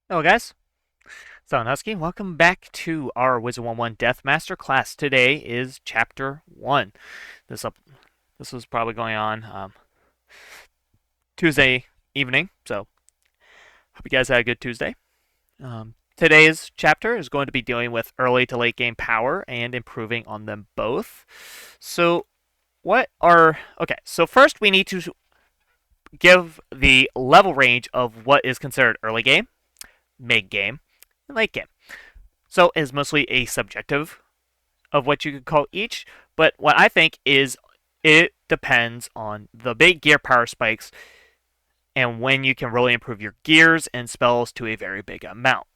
Hello guys, Silent Husky. Welcome back to our Wizard101 Death Masterclass. Today is Chapter 1. This up, this was probably going on Tuesday evening, so hope you guys had a good Tuesday. Today's chapter is going to be dealing with early to late game power and improving on them both. So so first we need to give the level range of what is considered early game, mid game, and late game. So it's mostly a subjective of what you could call each, but what I think is it depends on the big gear power spikes and when you can really improve your gears and spells to a very big amount.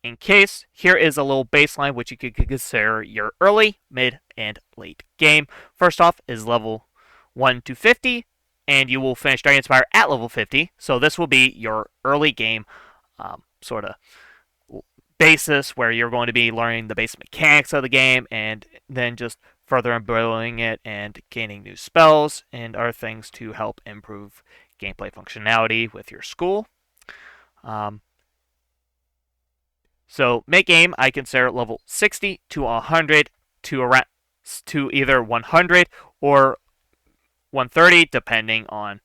In case, here is a little baseline which you could consider your early, mid, and late game. First off is level 1 to 50, and you will finish Dragon Spire at level 50, so this will be your early game sort of basis where you're going to be learning the basic mechanics of the game and then just further improving it and gaining new spells and other things to help improve gameplay functionality with your school. Um, so mid game, I consider level 60 to 100 to around to either 100 or 130, depending on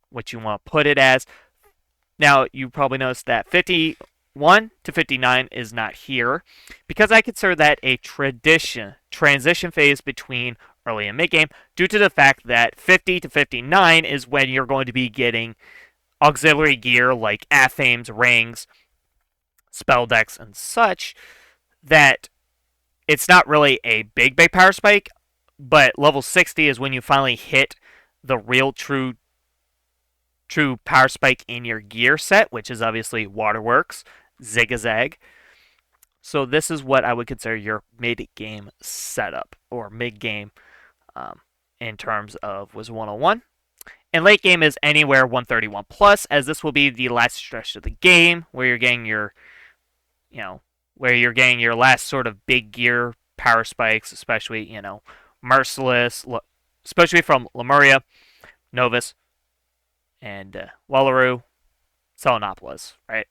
what you want to put it as. Now, you probably noticed that 51 to 59 is not here because I consider that a transition phase between early and mid game due to the fact that 50 to 59 is when you're going to be getting auxiliary gear like athames, rings, spell decks, and such, that it's not really a big power spike, but level 60 is when you finally hit the real true power spike in your gear set, which is obviously Waterworks, Zigzag. So this is what I would consider your mid-game setup, or mid-game in terms of Wizard 101. And late game is anywhere 131 plus, as this will be the last stretch of the game where you're getting your, last sort of big gear power spikes, especially, Merciless, especially from Lemuria, Novus, and Wallaroo, Selenopolis, right?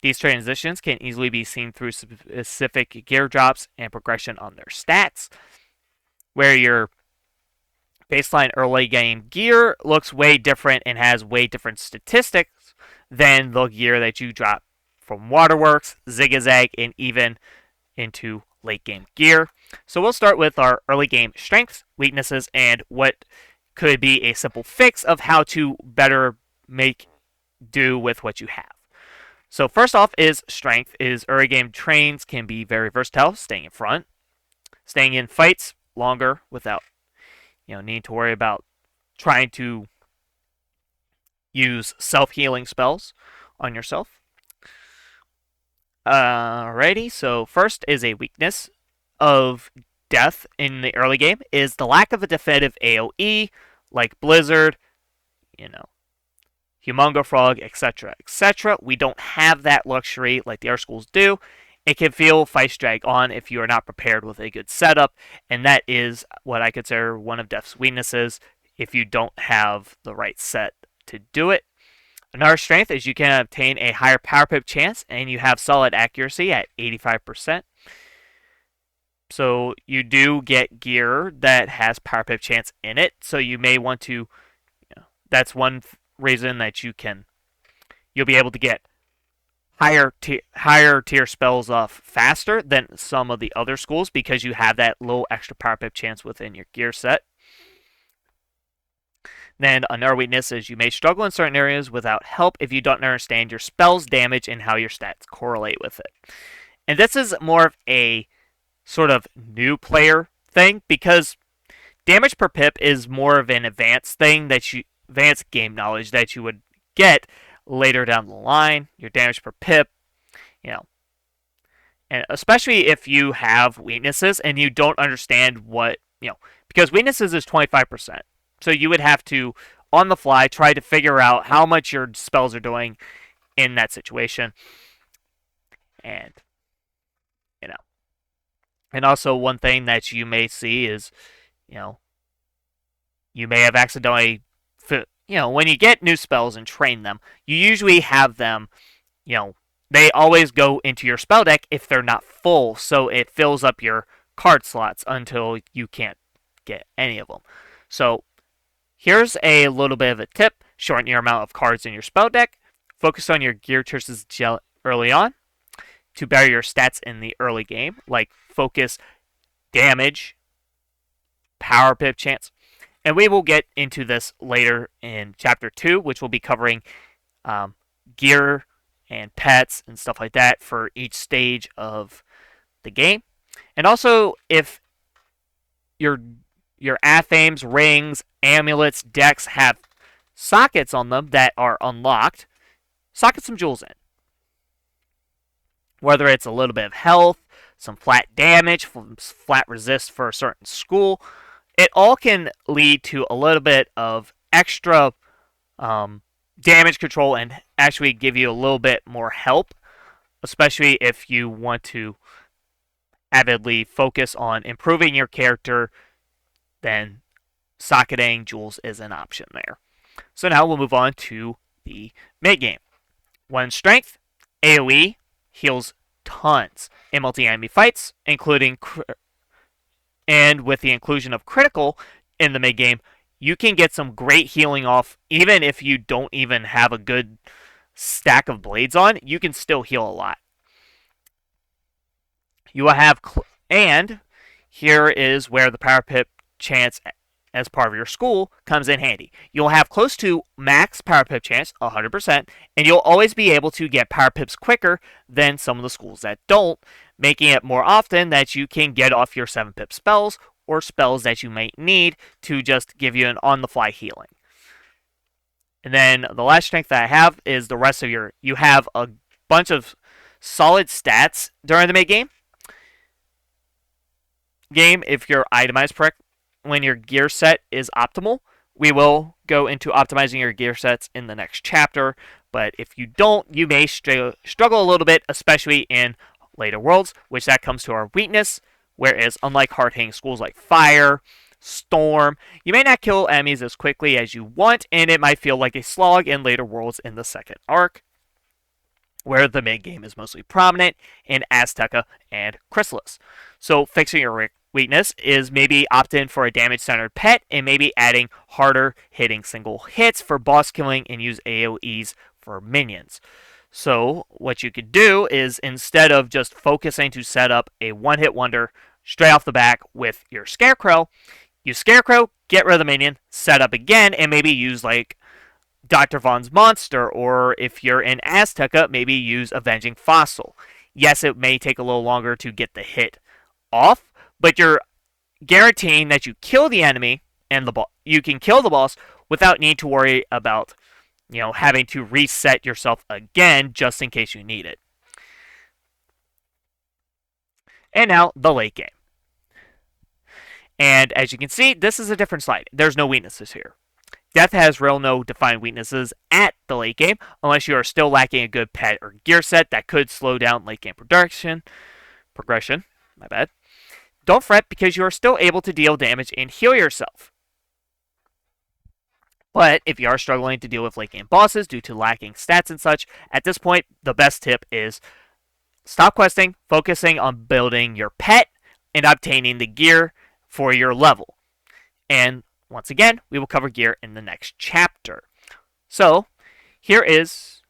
These transitions can easily be seen through specific gear drops and progression on their stats, where your baseline early game gear looks way different and has way different statistics than the gear that you drop from Waterworks, Zigzag, and even into late game gear. So we'll start with our early game strengths, weaknesses, and what could be a simple fix of how to better make do with what you have. So first off is strength. Is early game trains can be very versatile, staying in front, staying in fights longer without needing to worry about trying to use self-healing spells on yourself. Alrighty, so first is a weakness of death in the early game is the lack of a definitive AoE like Blizzard, Humongo Frog, etc., etc. We don't have that luxury like the other schools do. It can feel fights drag on if you are not prepared with a good setup, and that is what I consider one of Death's weaknesses if you don't have the right set to do it. Another strength is you can obtain a higher power pip chance, and you have solid accuracy at 85%. So you do get gear that has power pip chance in it, so you may want to, that's one reason that you'll be able to get higher tier spells off faster than some of the other schools because you have that little extra power pip chance within your gear set. Then another weakness is you may struggle in certain areas without help if you don't understand your spell's damage and how your stats correlate with it. And this is more of a sort of new player thing because damage per pip is more of an advanced thing advanced game knowledge that you would get later down the line. Your damage per pip, and especially if you have weaknesses and you don't understand because weaknesses is 25%. So you would have to, on the fly, try to figure out how much your spells are doing in that situation. And, and also one thing that you may see is, you may have accidentally, when you get new spells and train them, you usually have them they always go into your spell deck if they're not full, so it fills up your card slots until you can't get any of them. So here's a little bit of a tip: shorten your amount of cards in your spell deck. Focus on your gear choices early on to better your stats in the early game, like focus, damage, power pip chance. And we will get into this later in Chapter 2, which will be covering gear and pets and stuff like that for each stage of the game. And also, if your athames, rings, amulets, decks have sockets on them that are unlocked, socket some jewels in. Whether it's a little bit of health, some flat damage, flat resist for a certain school, it all can lead to a little bit of extra damage control and actually give you a little bit more help, especially if you want to avidly focus on improving your character. Then socketing jewels is an option there. So now we'll move on to the mid game. 1 strength, AoE heals tons in multi-enemy fights, including and with the inclusion of critical in the mid game, you can get some great healing off even if you don't even have a good stack of blades on. You can still heal a lot. You will have and here is where the power pip chance as part of your school comes in handy. You'll have close to max power pip chance, 100%, and you'll always be able to get power pips quicker than some of the schools that don't, making it more often that you can get off your 7 pip spells or spells that you might need to just give you an on-the-fly healing. And then the last strength that I have is the rest of you have a bunch of solid stats during the mid game. If you're itemized correct, when your gear set is optimal. We will go into optimizing your gear sets in the next chapter, but if you don't, you may struggle a little bit, especially in later worlds, which that comes to our weakness, whereas unlike hard-hitting schools like fire, storm, you may not kill enemies as quickly as you want, and it might feel like a slog in later worlds in the second arc, where the mid-game is mostly prominent in Azteca and Chrysalis. So fixing your weakness is maybe opt in for a damage-centered pet and maybe adding harder hitting single hits for boss killing and use AoEs for minions. So what you could do is instead of just focusing to set up a one-hit wonder straight off the back with your Scarecrow, use Scarecrow, get rid of the minion, set up again, and maybe use like Dr. Von's Monster, or if you're in Azteca, maybe use Avenging Fossil. Yes, it may take a little longer to get the hit off, but you're guaranteeing that you kill the enemy and you can kill the boss without need to worry about having to reset yourself again just in case you need it. And now the late game. And as you can see, this is a different slide. There's no weaknesses here. Death has no defined weaknesses at the late game, unless you are still lacking a good pet or gear set that could slow down late game progression. My bad. Don't fret because you are still able to deal damage and heal yourself. But if you are struggling to deal with late game bosses due to lacking stats and such, at this point, the best tip is stop questing, focusing on building your pet and obtaining the gear for your level. And once again, we will cover gear in the next chapter. So, here is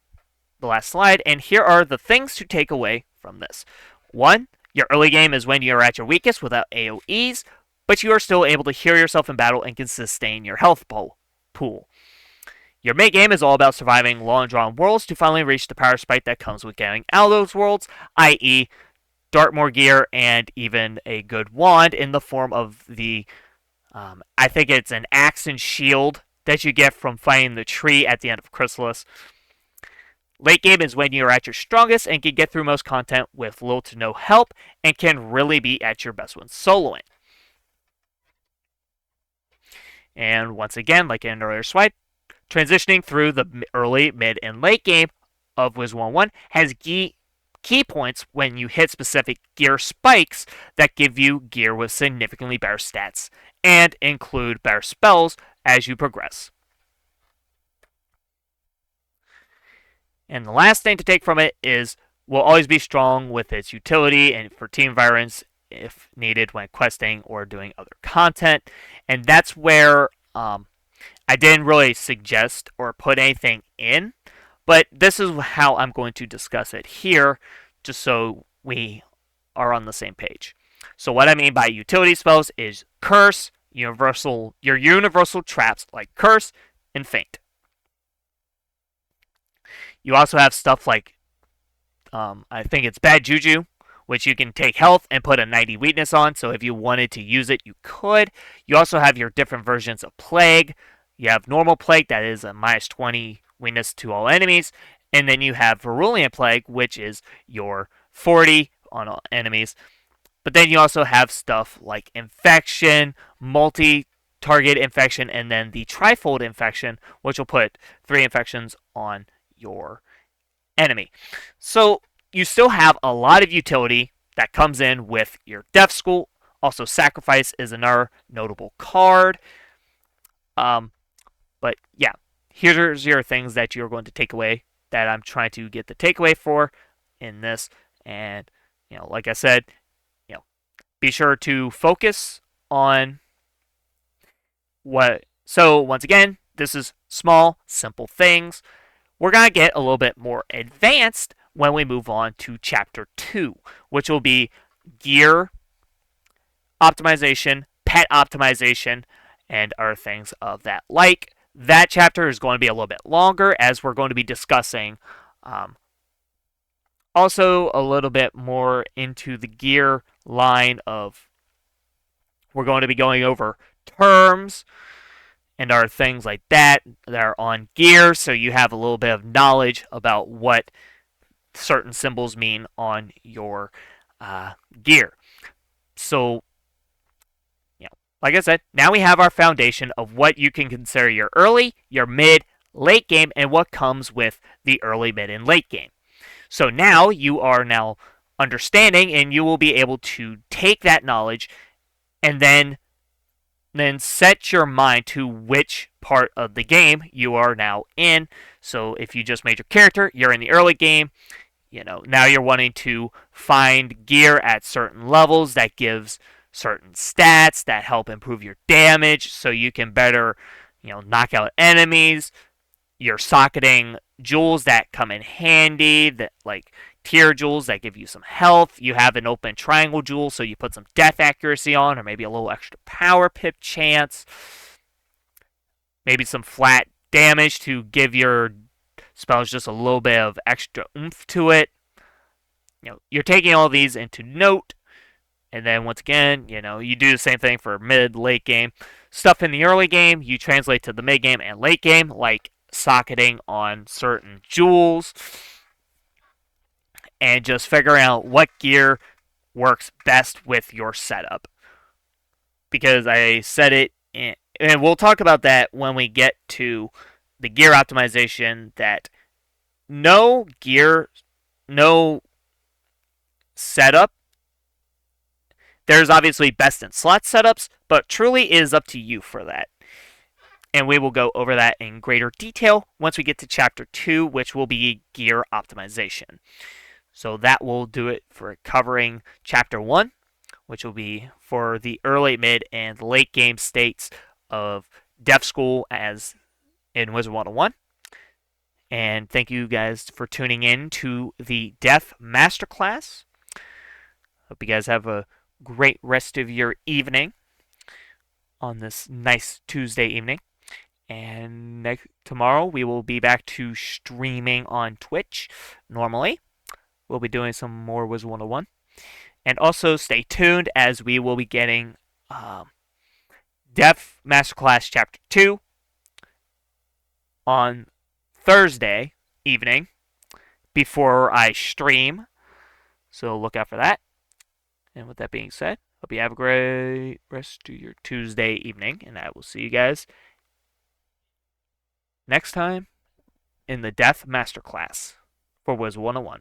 the last slide, and here are the things to take away from this. 1, your early game is when you are at your weakest without AoEs, but you are still able to heal yourself in battle and can sustain your health pool. Your mid game is all about surviving long drawn worlds to finally reach the power spike that comes with getting out of those worlds, i.e., Dartmoor gear and even a good wand in the form of the I think it's an axe and shield that you get from fighting the tree at the end of Chrysalis. Late game is when you're at your strongest and can get through most content with little to no help and can really be at your best when soloing. And once again, like in an earlier slide, transitioning through the early, mid, and late game of Wizard101 has key points when you hit specific gear spikes that give you gear with significantly better stats and include better spells as you progress. And the last thing to take from it is will always be strong with its utility and for team environments if needed when questing or doing other content. And that's where I didn't really suggest or put anything in, but this is how I'm going to discuss it here, just so we are on the same page. So what I mean by utility spells is curse, your universal traps like curse and feint. You also have stuff like I think it's bad juju, which you can take health and put a 90 weakness on. So if you wanted to use it, you could. You also have your different versions of plague. You have normal plague that is a minus 20 weakness to all enemies, and then you have Virulent Plague, which is your 40 on all enemies. But then you also have stuff like Infection, multi-target infection, and then the trifold infection, which will put 3 infections on your enemy. So you still have a lot of utility that comes in with your Death School. Also, Sacrifice is another notable card. But yeah, here's your things that you're going to take away that I'm trying to get the takeaway for in this. And like I said, be sure to focus on what. So once again, this is small, simple things. We're going to get a little bit more advanced when we move on to Chapter 2, which will be gear optimization, pet optimization, and other things of that like. That chapter is going to be a little bit longer as we're going to be discussing also a little bit more into the gear line of. We're going to be going over terms and other things like that are on gear, so you have a little bit of knowledge about what certain symbols mean on your gear. So, like I said, now we have our foundation of what you can consider your early, your mid, late game, and what comes with the early, mid, and late game. So now you are now understanding, and you will be able to take that knowledge and then set your mind to which part of the game you are now in. So if you just made your character, you're in the early game. Now you're wanting to find gear at certain levels that gives certain stats that help improve your damage so you can better, knock out enemies. You're socketing jewels that come in handy, that like tier jewels that give you some health. You have an open triangle jewel, so you put some death accuracy on, or maybe a little extra power pip chance. Maybe some flat damage to give your spells just a little bit of extra oomph to it. You're taking all these into note, and then once again, you do the same thing for mid, late game. Stuff in the early game, you translate to the mid game and late game, like socketing on certain jewels, and just figuring out what gear works best with your setup. Because I said it, and we'll talk about that when we get to the gear optimization, that no gear, no setup. There's obviously best in slot setups, but truly is up to you for that. And we will go over that in greater detail once we get to Chapter 2, which will be gear optimization. So that will do it for covering Chapter 1, which will be for the early, mid, and late game states of Death School as in Wizard 101. And thank you guys for tuning in to the Death Masterclass. Hope you guys have a great rest of your evening on this nice Tuesday evening. And tomorrow we will be back to streaming on Twitch normally. We'll be doing some more Wizard 101. And also stay tuned as we will be getting Death Masterclass Chapter 2 on Thursday evening before I stream. So look out for that. And with that being said, hope you have a great rest of your Tuesday evening. And I will see you guys next time in the Death Masterclass for Wizard 101.